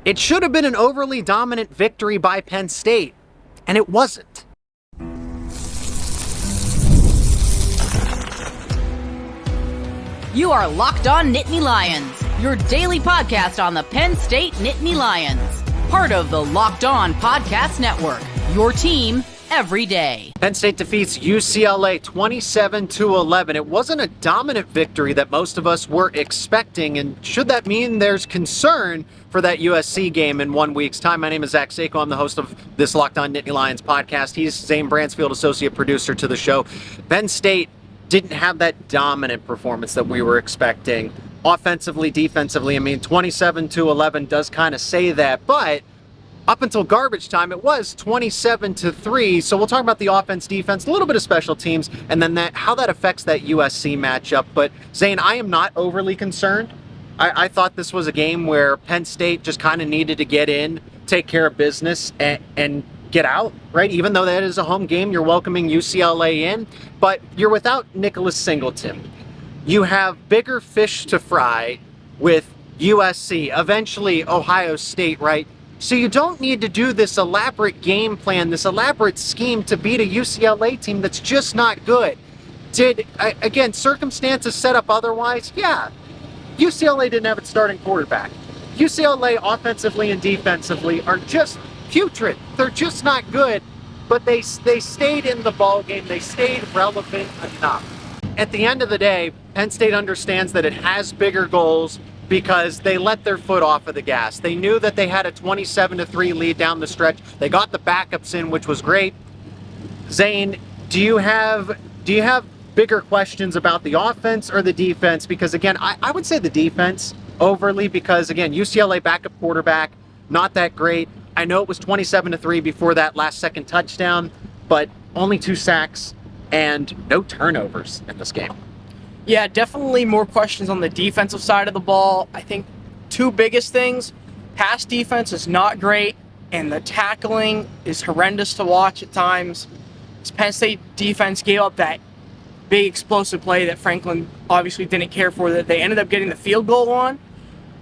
It should have been an overly dominant victory by Penn State, and it wasn't. You are Locked On Nittany Lions, your daily podcast on the Penn State Nittany Lions. Part of the Locked On Podcast Network, your team every day. Penn State defeats UCLA 27-11. It wasn't a dominant victory that most of us were expecting, and should that mean there's concern for that USC game in 1 week's time? My name is Zach Seyko. I'm the host of this Locked On Nittany Lions podcast. He's Zane Brancefield, associate producer to the show. Penn State didn't have that dominant performance that we were expecting. Offensively, defensively, 27-11 does kind of say that, but up until garbage time, it was 27-3. So we'll talk about the offense, defense, a little bit of special teams, and then how that affects that USC matchup. But Zane, I am not overly concerned. I thought this was a game where Penn State just kind of needed to get in, take care of business, and get out, right? Even though that is a home game, you're welcoming UCLA in, but you're without Nicholas Singleton. You have bigger fish to fry with USC, eventually Ohio State, right? So you don't need to do this elaborate game plan, this elaborate scheme to beat a UCLA team that's just not good. Again, circumstances set up otherwise? Yeah. UCLA didn't have its starting quarterback. UCLA offensively and defensively are just putrid. They're just not good, but they stayed in the ball game. They stayed relevant enough. At the end of the day, Penn State understands that it has bigger goals because they let their foot off of the gas. They knew that they had a 27-3 lead down the stretch. They got the backups in, which was great. Zane, do you have bigger questions about the offense or the defense? Because again, I would say the defense overly, because again, UCLA backup quarterback, not that great. I know it was 27-3 before that last second touchdown, but only 2 sacks and no turnovers in this game. Yeah, definitely more questions on the defensive side of the ball. I think 2 biggest things: pass defense is not great, and the tackling is horrendous to watch at times. This Penn State defense gave up that big explosive play that Franklin obviously didn't care for, that they ended up getting the field goal on.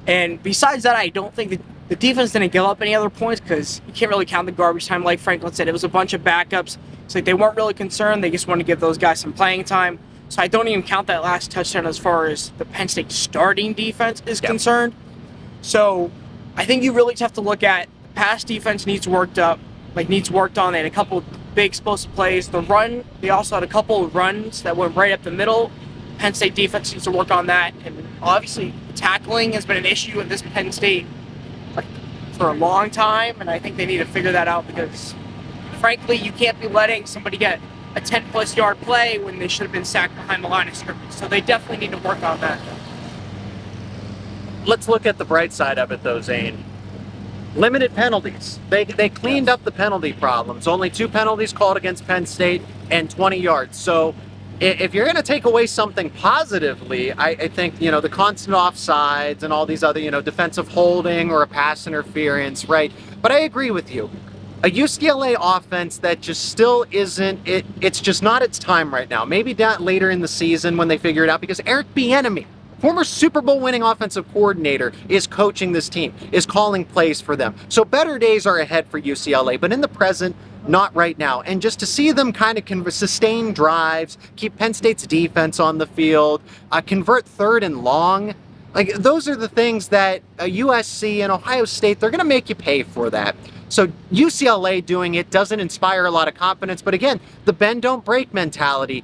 And besides that, I don't think the defense didn't give up any other points, because you can't really count the garbage time. Like Franklin said, it was a bunch of backups. It's like they weren't really concerned. They just wanted to give those guys some playing time. So I don't even count that last touchdown as far as the Penn State starting defense is concerned. So I think you really just have to look at the pass defense needs worked on. They had a couple big explosive plays. The run, they also had a couple of runs that went right up the middle. Penn State defense needs to work on that. And obviously tackling has been an issue in this Penn State for a long time, and I think they need to figure that out, because frankly, you can't be letting somebody get a 10-plus yard play when they should have been sacked behind the line of scrimmage. So they definitely need to work on that. Let's look at the bright side of it, though, Zane. Limited penalties. They cleaned up the penalty problems. Only 2 penalties called against Penn State and 20 yards. So if you're going to take away something positively, I think, the constant offsides and all these other, defensive holding or a pass interference, right? But I agree with you. A UCLA offense that just still isn't, it's just not its time right now. Maybe that later in the season when they figure it out, because Eric Bieniemy, former Super Bowl winning offensive coordinator, is coaching this team, is calling plays for them. So better days are ahead for UCLA, but in the present, not right now. And just to see them kind of sustain drives, keep Penn State's defense on the field, convert 3rd and long, those are the things that USC and Ohio State, they're going to make you pay for that. So UCLA doing it doesn't inspire a lot of confidence. But again, the bend don't break mentality,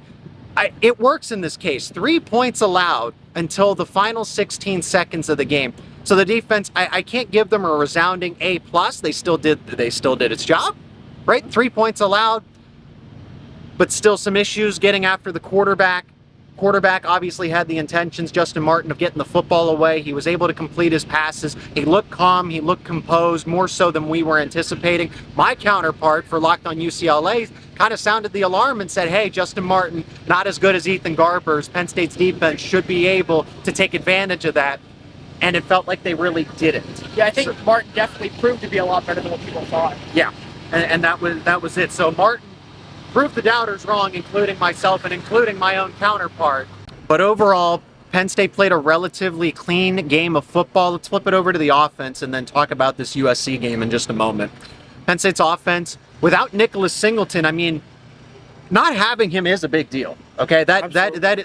it works in this case. 3 points allowed until the final 16 seconds of the game. So the defense, I can't give them a resounding A+. They still did its job, right? 3 points allowed, but still some issues getting after the quarterback. Quarterback obviously had the intentions, Justin Martin, of getting the football away. He was able to complete his passes. He looked calm. He looked composed, more so than we were anticipating. My counterpart for Locked On UCLA kind of sounded the alarm and said, hey, Justin Martin, not as good as Ethan Garbers. Penn State's defense should be able to take advantage of that. And it felt like they really didn't. Yeah, I think Martin definitely proved to be a lot better than what people thought. Yeah, and that was it. So Martin proved the doubters wrong, including myself and including my own counterpart. But overall, Penn State played a relatively clean game of football. Let's flip it over to the offense and then talk about this USC game in just a moment. Penn State's offense, without Nicholas Singleton, I mean, not having him is a big deal. Okay, that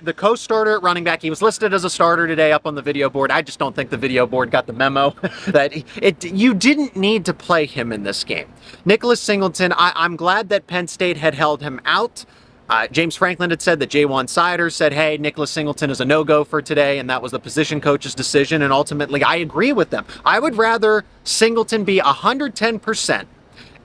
the co-starter at running back, he was listed as a starter today up on the video board. I just don't think the video board got the memo that you didn't need to play him in this game. Nicholas Singleton, I'm glad that Penn State had held him out. James Franklin had said that Jaywan Siders said, hey, Nicholas Singleton is a no-go for today, and that was the position coach's decision, and ultimately I agree with them. I would rather Singleton be 110%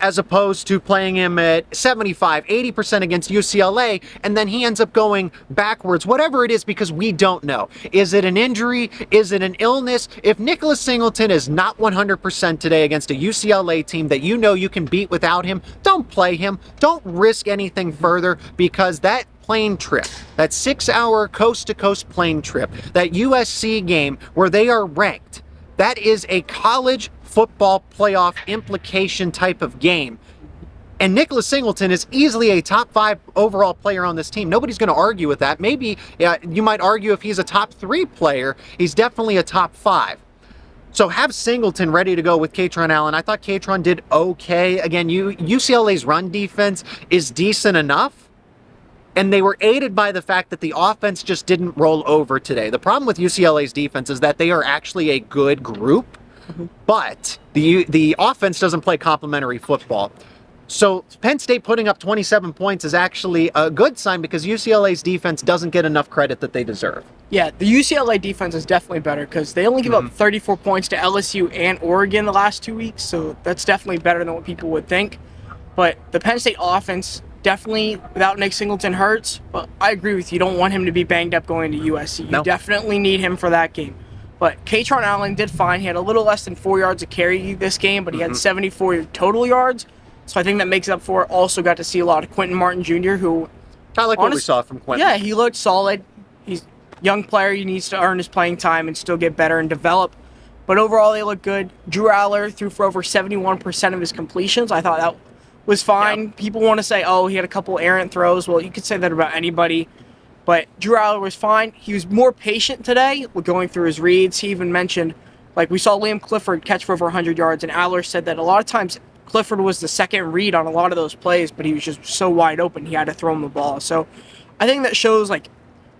as opposed to playing him at 75, 80% against UCLA, and then he ends up going backwards, whatever it is, because we don't know. Is it an injury? Is it an illness? If Nicholas Singleton is not 100% today against a UCLA team that you know you can beat without him, don't play him. Don't risk anything further, because that plane trip, that 6-hour coast-to-coast plane trip, that USC game where they are ranked, that is a college football playoff implication type of game. And Nicholas Singleton is easily a top 5 overall player on this team. Nobody's going to argue with that. Maybe you might argue if he's a top 3 player, he's definitely a top 5. So have Singleton ready to go with Katron Allen. I thought Katron did okay. Again, UCLA's run defense is decent enough, and they were aided by the fact that the offense just didn't roll over today. The problem with UCLA's defense is that they are actually a good group, but the offense doesn't play complementary football. So Penn State putting up 27 points is actually a good sign, because UCLA's defense doesn't get enough credit that they deserve. Yeah, the UCLA defense is definitely better, because they only give up 34 points to LSU and Oregon the last 2 weeks, so that's definitely better than what people would think. But the Penn State offense, definitely without Nick Singleton, hurts, but I agree with you. You don't want him to be banged up going to USC. You definitely need him for that game. But Katron Allen did fine. He had a little less than 4 yards to carry this game, but he had 74 total yards. So I think that makes up for it. Also got to see a lot of Quentin Martin Jr., who... I like what we saw from Quentin. Yeah, he looked solid. He's a young player. He needs to earn his playing time and still get better and develop. But overall, they look good. Drew Aller threw for over 71% of his completions. I thought that was fine. Yep. People want to say, oh, he had a couple errant throws. Well, you could say that about anybody. But Drew Aller was fine. He was more patient today with going through his reads. He even mentioned, like, we saw Liam Clifford catch for over 100 yards, and Aller said that a lot of times Clifford was the second read on a lot of those plays, but he was just so wide open, he had to throw him the ball. So I think that shows, like,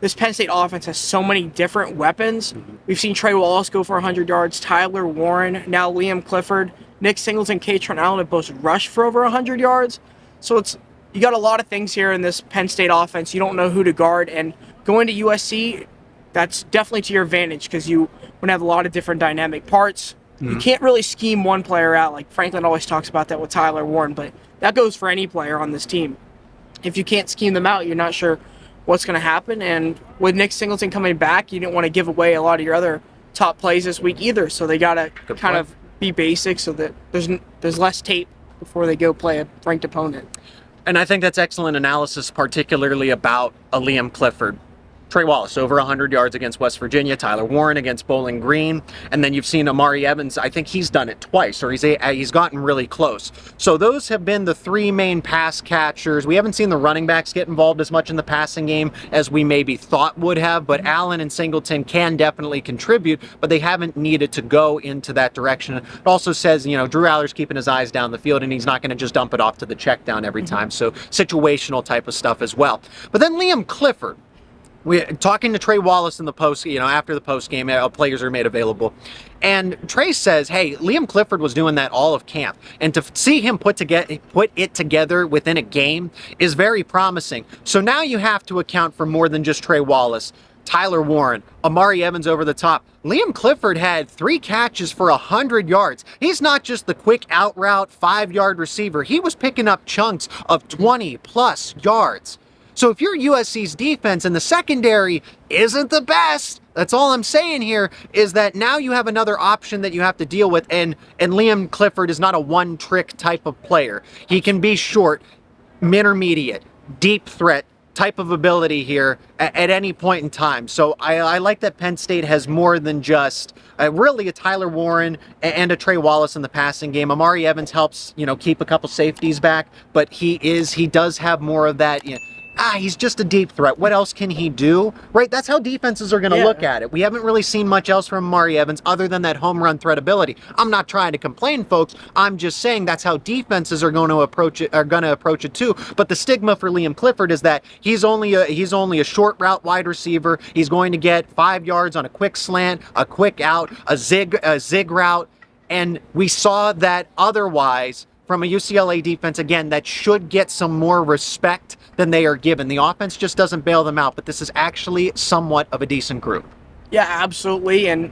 this Penn State offense has so many different weapons. We've seen Trey Wallace go for 100 yards, Tyler Warren, now Liam Clifford, Nick Singleton, Katron Allen have both rushed for over 100 yards. So you got a lot of things here in this Penn State offense. You don't know who to guard, and going to USC, that's definitely to your advantage, because you would have a lot of different dynamic parts. You can't really scheme one player out. Like Franklin always talks about that with Tyler Warren, but that goes for any player on this team. If you can't scheme them out, you're not sure what's going to happen. And with Nick Singleton coming back, you didn't want to give away a lot of your other top plays this week either. So they got to kind of be basic so that there's less tape before they go play a ranked opponent. And I think that's excellent analysis, particularly about a Liam Clifford. Trey Wallace, over 100 yards against West Virginia. Tyler Warren against Bowling Green. And then you've seen Amari Evans. I think he's done it twice, or he's gotten really close. So those have been the 3 main pass catchers. We haven't seen the running backs get involved as much in the passing game as we maybe thought would have, but Allen and Singleton can definitely contribute, but they haven't needed to go into that direction. It also says, Drew Aller's keeping his eyes down the field, and he's not going to just dump it off to the check down every time. So situational type of stuff as well. But then Liam Clifford, we're talking to Trey Wallace in the post, after the post game, players are made available. And Trey says, hey, Liam Clifford was doing that all of camp. And to see him put it together within a game is very promising. So now you have to account for more than just Trey Wallace. Tyler Warren, Amari Evans over the top. Liam Clifford had 3 catches for 100 yards. He's not just the quick out route 5-yard receiver. He was picking up chunks of 20-plus yards. So if you're USC's defense and the secondary isn't the best, that's all I'm saying here, is that now you have another option that you have to deal with, and Liam Clifford is not a one-trick type of player. He can be short, intermediate, deep threat type of ability here at any point in time. So I like that Penn State has more than just really a Tyler Warren and a Trey Wallace in the passing game. Amari Evans helps, keep a couple safeties back, but he does have more of that, he's just a deep threat. What else can he do? Right? That's how defenses are going to look at it. We haven't really seen much else from Amari Evans other than that home run threat ability. I'm not trying to complain, folks. I'm just saying that's how defenses are going to approach it too. But the stigma for Liam Clifford is that he's only a short route wide receiver. He's going to get 5 yards on a quick slant, a quick out, a zig route, and we saw that otherwise from a UCLA defense, again, that should get some more respect than they are given. The offense just doesn't bail them out, but this is actually somewhat of a decent group. Yeah, absolutely. And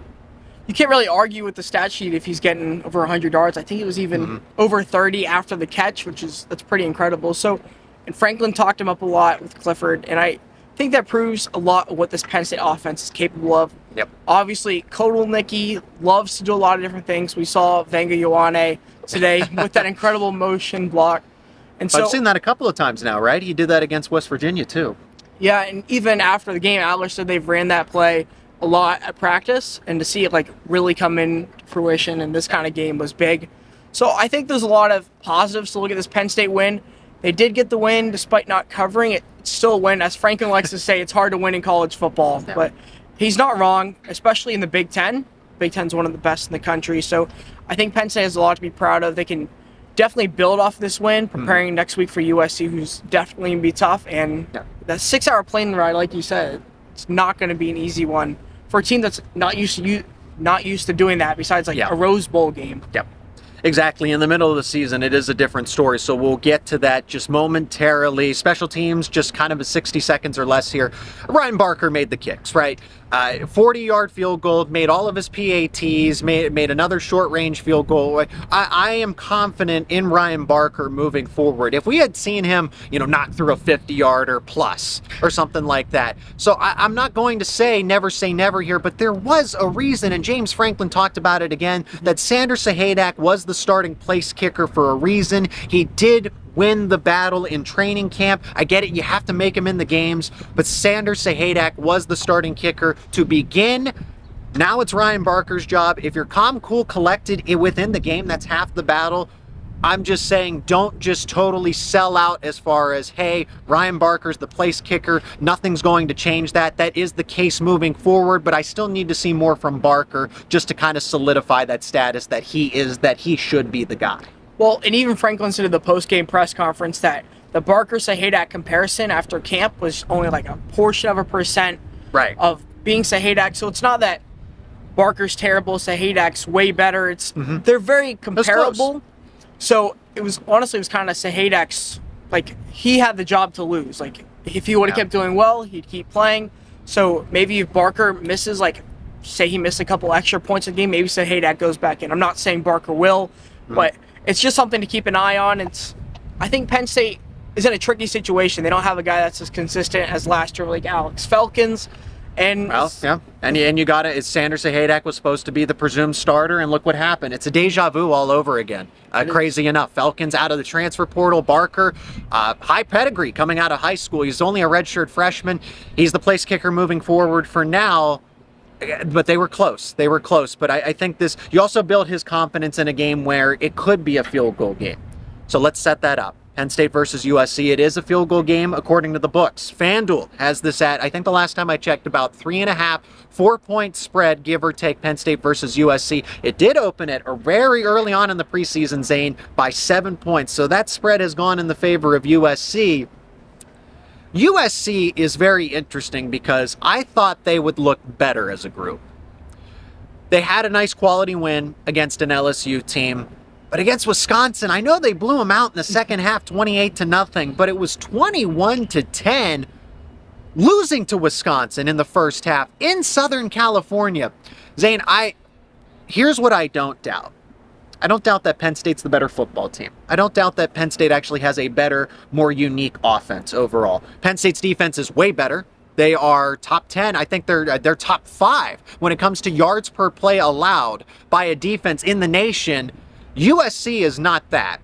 you can't really argue with the stat sheet if he's getting over 100 yards. I think it was even over 30 after the catch, that's pretty incredible. So, and Franklin talked him up a lot with Clifford, and I think that proves a lot of what this Penn State offense is capable of. Yep. Obviously, Kodal loves to do a lot of different things. We saw Vanga Ioane today with that incredible motion block. And so, I've seen that a couple of times now, right? He did that against West Virginia, too. Yeah, and even after the game, Adler said they've ran that play a lot at practice, and to see it really come in fruition in this kind of game was big. So I think there's a lot of positives to look at this Penn State win. They did get the win despite not covering it. It's still a win. As Franklin likes to say, it's hard to win in college football. Yeah. But he's not wrong, especially in the Big Ten. Big Ten's one of the best in the country. So I think Penn State has a lot to be proud of. They can definitely build off this win, preparing next week for USC, who's definitely going to be tough. And that 6-hour plane ride, like you said, it's not going to be an easy one for a team that's not used to doing that besides a Rose Bowl game. Yep. Exactly. In the middle of the season, it is a different story. So we'll get to that just momentarily. Special teams, just kind of a 60 seconds or less here. Ryan Barker made the kicks, right? 40-yard field goal, made all of his PATs, made another short-range field goal. I am confident in Ryan Barker moving forward. If we had seen him, knock through a 50-yarder plus or something like that. So I'm not going to say never here, but there was a reason, and James Franklin talked about it again, that Sander Sahaydak was the starting place kicker for a reason. He did win the battle in training camp. I get it, you have to make him in the games, but Sander Sahaydak was the starting kicker to begin. Now it's Ryan Barker's job. If you're calm, cool, collected within the game, that's half the battle. I'm just saying, don't just totally sell out as far as, hey, Ryan Barker's the place kicker, nothing's going to change that. That is the case moving forward, but I still need to see more from Barker just to kind of solidify that status that he should be the guy. Well, and even Franklin said at the post-game press conference that the Barker-Sahaydak comparison after camp was only a portion of a percent of being Sahaydak. So it's not that Barker's terrible, Sahaydak's way better. They're very comparable. So it was kind of Sahaydak's, he had the job to lose. If he would have kept doing well, he'd keep playing. So maybe if Barker misses, say he missed a couple extra points a game, maybe Sahaydak goes back in. I'm not saying Barker will, but it's just something to keep an eye on. I think Penn State is in a tricky situation. They don't have a guy that's as consistent as last year, like Alex Felkins. And you got it. Sander Sahaydak was supposed to be the presumed starter, and look what happened. It's a deja vu all over again. Crazy enough. Felkins out of the transfer portal. Barker, high pedigree coming out of high school. He's only a redshirt freshman. He's the place kicker moving forward for now. But they were close. But I think you also build his confidence in a game where it could be a field goal game. So let's set that up. Penn State versus USC. It is a field goal game according to the books. FanDuel has this at, I think the last time I checked, about 3.5, 4-point spread, give or take, Penn State versus USC. It did open it very early on in the preseason, Zane, by 7 points. So that spread has gone in the favor of USC. USC is very interesting because I thought they would look better as a group. They had a nice quality win against an LSU team, but against Wisconsin, I know they blew them out in the second half 28-0, but it was 21-10 losing to Wisconsin in the first half in Southern California. Zane, here's what I don't doubt. I don't doubt that Penn State's the better football team. I don't doubt that Penn State actually has a better, more unique offense overall. Penn State's defense is way better. They are top 10. I think they're top 5 when it comes to yards per play allowed by a defense in the nation. USC is not that.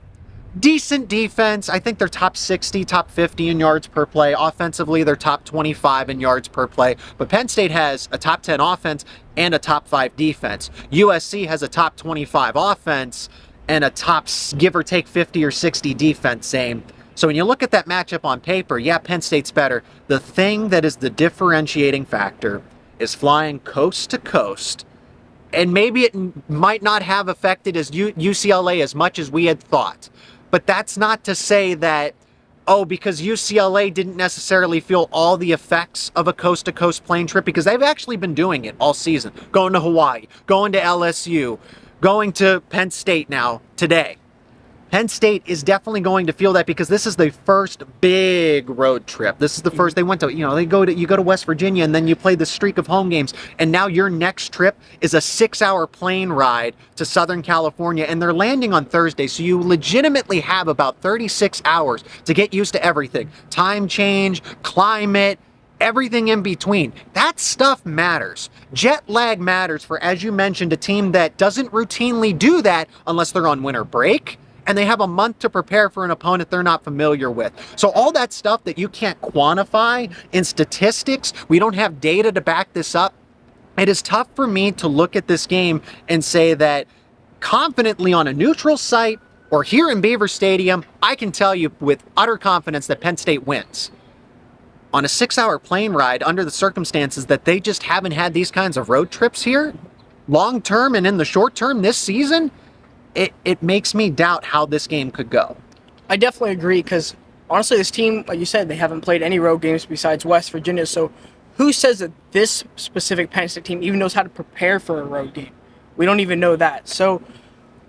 Decent defense. I think they're top 60, top 50 in yards per play. Offensively, they're top 25 in yards per play. But Penn State has a top 10 offense and a top 5 defense. USC has a top 25 offense and a top, give or take, 50 or 60 defense, same. So when you look at that matchup on paper, yeah, Penn State's better. The thing that is the differentiating factor is flying coast to coast. And maybe it might not have affected UCLA as much as we had thought. But that's not to say that, because UCLA didn't necessarily feel all the effects of a coast-to-coast plane trip, because they've actually been doing it all season. Going to Hawaii, going to LSU, going to Penn State now, today. Penn State is definitely going to feel that because this is the first big road trip. This is the first they went to, you go to West Virginia and then you play the streak of home games. And now your next trip is a 6-hour plane ride to Southern California, and they're landing on Thursday. So you legitimately have about 36 hours to get used to everything. Time change, climate, everything in between. That stuff matters. Jet lag matters for, as you mentioned, a team that doesn't routinely do that unless they're on winter break. And they have a month to prepare for an opponent they're not familiar with. So all that stuff that you can't quantify in statistics, we don't have data to back this up. It is tough for me to look at this game and say that confidently on a neutral site or here in Beaver Stadium, I can tell you with utter confidence that Penn State wins. On a 6-hour plane ride, under the circumstances that they just haven't had these kinds of road trips here, long term and in the short term this season, it makes me doubt how this game could go. I definitely agree because, honestly, this team, like you said, they haven't played any road games besides West Virginia. So who says that this specific Penn State team even knows how to prepare for a road game? We don't even know that. So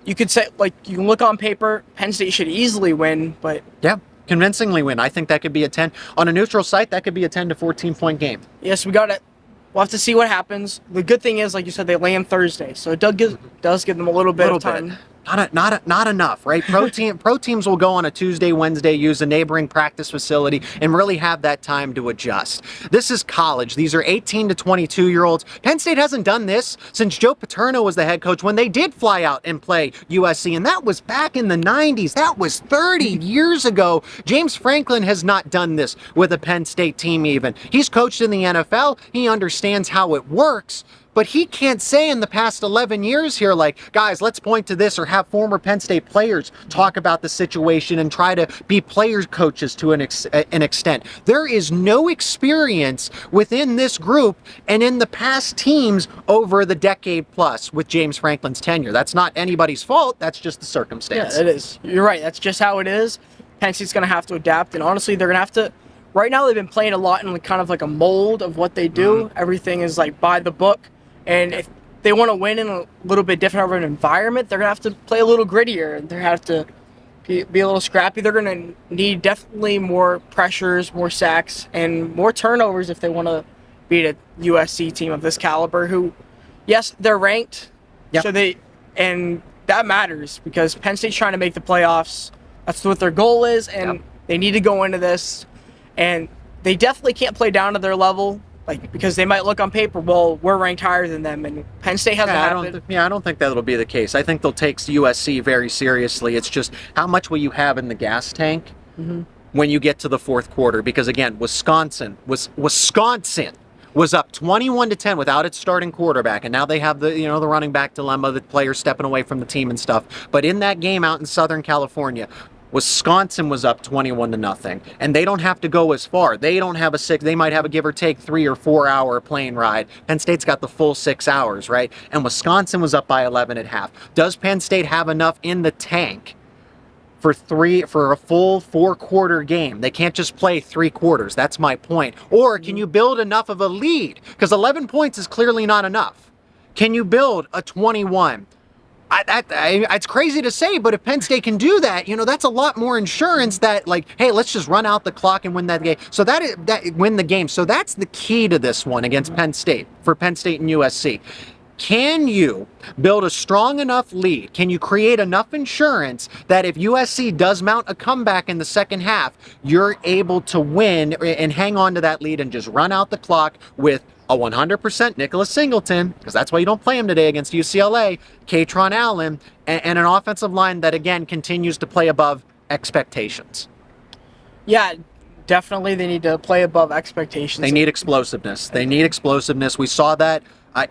you could say, you can look on paper, Penn State should easily win, but... Yeah, convincingly win. I think that could be a 10. On a neutral site, that could be a 10 to 14-point game. Yes, we'll have to see what happens. The good thing is, like you said, they land Thursday, so it does give them a little bit of time. Not enough, right? Pro teams will go on a Tuesday, Wednesday, use a neighboring practice facility, and really have that time to adjust. This is college. These are 18 to 22-year-olds. Penn State hasn't done this since Joe Paterno was the head coach when they did fly out and play USC, and that was back in the 90s. That was 30 years ago. James Franklin has not done this with a Penn State team even. He's coached in the NFL. He understands how it works. But he can't say in the past 11 years here, guys, let's point to this, or have former Penn State players talk about the situation and try to be player coaches to an extent. There is no experience within this group and in the past teams over the decade plus with James Franklin's tenure. That's not anybody's fault. That's just the circumstance. Yeah, it is. You're right. That's just how it is. Penn State's going to have to adapt. And honestly, they're going to have to... Right now, they've been playing a lot in kind of like a mold of what they do. Mm-hmm. Everything is by the book. And if they want to win in a little bit different of an environment, they're going to have to play a little grittier. They're going to have to be a little scrappy. They're going to need definitely more pressures, more sacks, and more turnovers if they want to beat a USC team of this caliber who, yes, they're ranked. Yep. And that matters because Penn State's trying to make the playoffs. That's what their goal is, and they need to go into this. And they definitely can't play down to their level. Because they might look on paper, well, we're ranked higher than them, and Penn State hasn't happened. I don't think that'll be the case. I think they'll take USC very seriously. It's just how much will you have in the gas tank when you get to the fourth quarter? Because again, Wisconsin was up 21-10 without its starting quarterback, and now they have the running back dilemma, the players stepping away from the team and stuff. But in that game out in Southern California, Wisconsin was up 21-0, and they don't have to go as far. They don't have they might have a give or take 3 or 4 hour plane ride. Penn State's got the full 6 hours, right? And Wisconsin was up by 11 at half. Does Penn State have enough in the tank for a full 4-quarter game? They can't just play 3 quarters. That's my point. Or can you build enough of a lead? Because 11 points is clearly not enough. Can you build a 21? It's crazy to say, but if Penn State can do that, that's a lot more insurance that, hey, let's just run out the clock and win that game. So win the game. So that's the key to this one against Penn State, for Penn State and USC. Can you build a strong enough lead? Can you create enough insurance that if USC does mount a comeback in the second half, you're able to win and hang on to that lead and just run out the clock with a 100% Nicholas Singleton, because that's why you don't play him today against UCLA, Katron Allen, and an offensive line that, again, continues to play above expectations? Yeah, definitely they need to play above expectations. They need explosiveness. We saw that,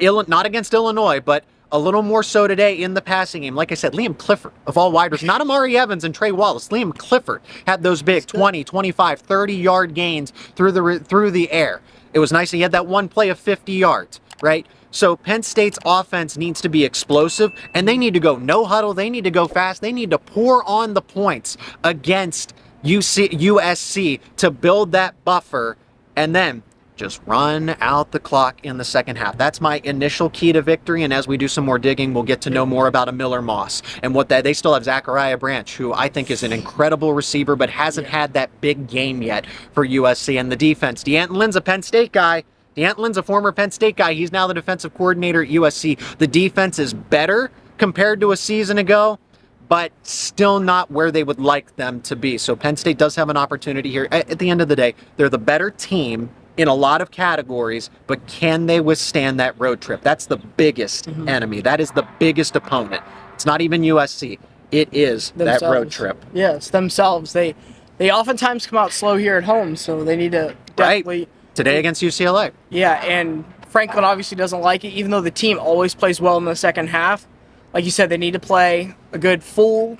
not against Illinois, but a little more so today in the passing game. Like I said, Liam Clifford, of all wide receivers, not Amari Evans and Trey Wallace. Liam Clifford had those big 20, 25, 30-yard gains through the air. It was nice. He had that one play of 50 yards, right? So Penn State's offense needs to be explosive, and they need to go no huddle. They need to go fast. They need to pour on the points against USC to build that buffer, and then just run out the clock in the second half. That's my initial key to victory, and as we do some more digging, we'll get to know more about a Miller Moss and what they still have. Zachariah Branch, who I think is an incredible receiver, but hasn't had that big game yet for USC. And the defense, D'Anton Lynn's a Penn State guy. D'Anton Lynn's a former Penn State guy. He's now the defensive coordinator at USC. The defense is better compared to a season ago, but still not where they would like them to be. So Penn State does have an opportunity here. At the end of the day, they're the better team in a lot of categories, but can they withstand that road trip? That's the biggest enemy. That is the biggest opponent. It's not even USC. It is themselves. That road trip. Yeah, it's themselves. They oftentimes come out slow here at home, so they need to definitely... Right. Today against UCLA. Yeah, and Franklin obviously doesn't like it, even though the team always plays well in the second half. Like you said, they need to play a good full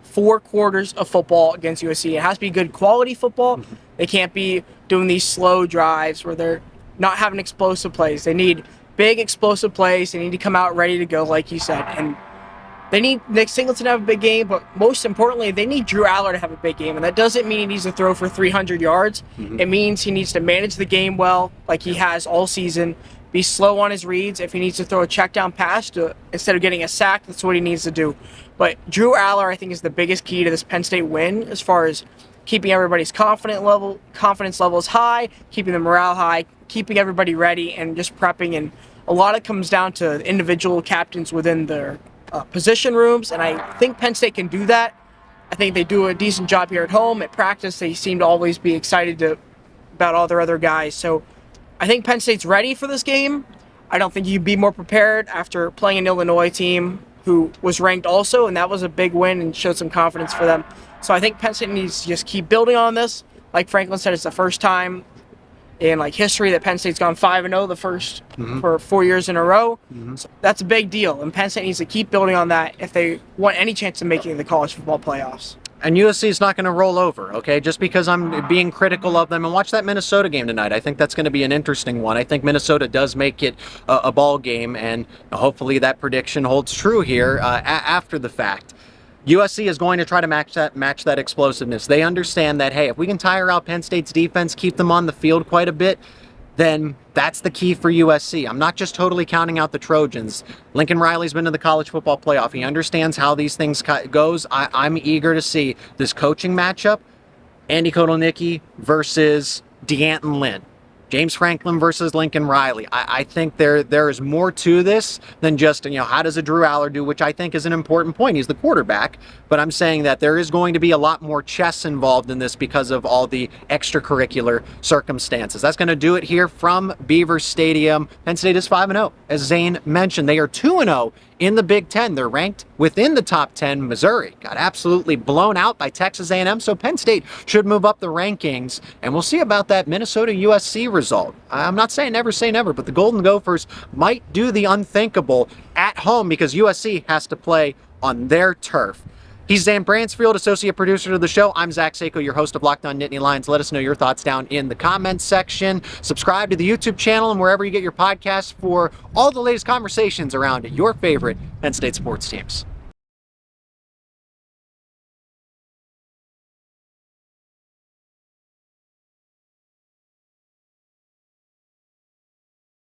4 quarters of football against USC. It has to be good quality football. They can't be doing these slow drives where they're not having explosive plays. They need big explosive plays. They need to come out ready to go, like you said. And they need Nick Singleton to have a big game, but most importantly, they need Drew Aller to have a big game. And that doesn't mean he needs to throw for 300 yards. It means he needs to manage the game well, like he has all season, be slow on his reads. If he needs to throw a check down pass instead of getting a sack, that's what he needs to do. But Drew Aller, I think, is the biggest key to this Penn State win as far as keeping everybody's confidence levels high, keeping the morale high, keeping everybody ready, and just prepping. And a lot of it comes down to individual captains within their position rooms, and I think Penn State can do that. I think they do a decent job here at home. At practice, they seem to always be excited about all their other guys. So I think Penn State's ready for this game. I don't think you'd be more prepared after playing an Illinois team who was ranked also, and that was a big win and showed some confidence for them. So I think Penn State needs to just keep building on this. Like Franklin said, it's the first time in history that Penn State's gone 5-0, the first for 4 years in a row. So that's a big deal, and Penn State needs to keep building on that if they want any chance of making the college football playoffs. And USC is not going to roll over, okay? Just because I'm being critical of them. And watch that Minnesota game tonight. I think that's going to be an interesting one. I think Minnesota does make it a ball game, and hopefully that prediction holds true here after the fact. USC is going to try to match that explosiveness. They understand that, hey, if we can tire out Penn State's defense, keep them on the field quite a bit, then that's the key for USC. I'm not just totally counting out the Trojans. Lincoln Riley's been to the college football playoff. He understands how these things goes. I'm eager to see this coaching matchup, Andy Kotelnicki versus D'Anton Lynn. James Franklin versus Lincoln Riley. I think there is more to this than just, how does a Drew Aller do, which I think is an important point. He's the quarterback, but I'm saying that there is going to be a lot more chess involved in this because of all the extracurricular circumstances. That's going to do it here from Beaver Stadium. Penn State is 5-0. As Zane mentioned, they are 2-0 in the Big Ten. They're ranked within the top 10. Missouri got absolutely blown out by Texas A&M, so Penn State should move up the rankings, and we'll see about that Minnesota-USC result. I'm not saying never say never, but the Golden Gophers might do the unthinkable at home because USC has to play on their turf. He's Zane Brancefield, associate producer to the show. I'm Zach Seyko, your host of Locked On Nittany Lions. Let us know your thoughts down in the comments section. Subscribe to the YouTube channel and wherever you get your podcasts for all the latest conversations around your favorite Penn State sports teams.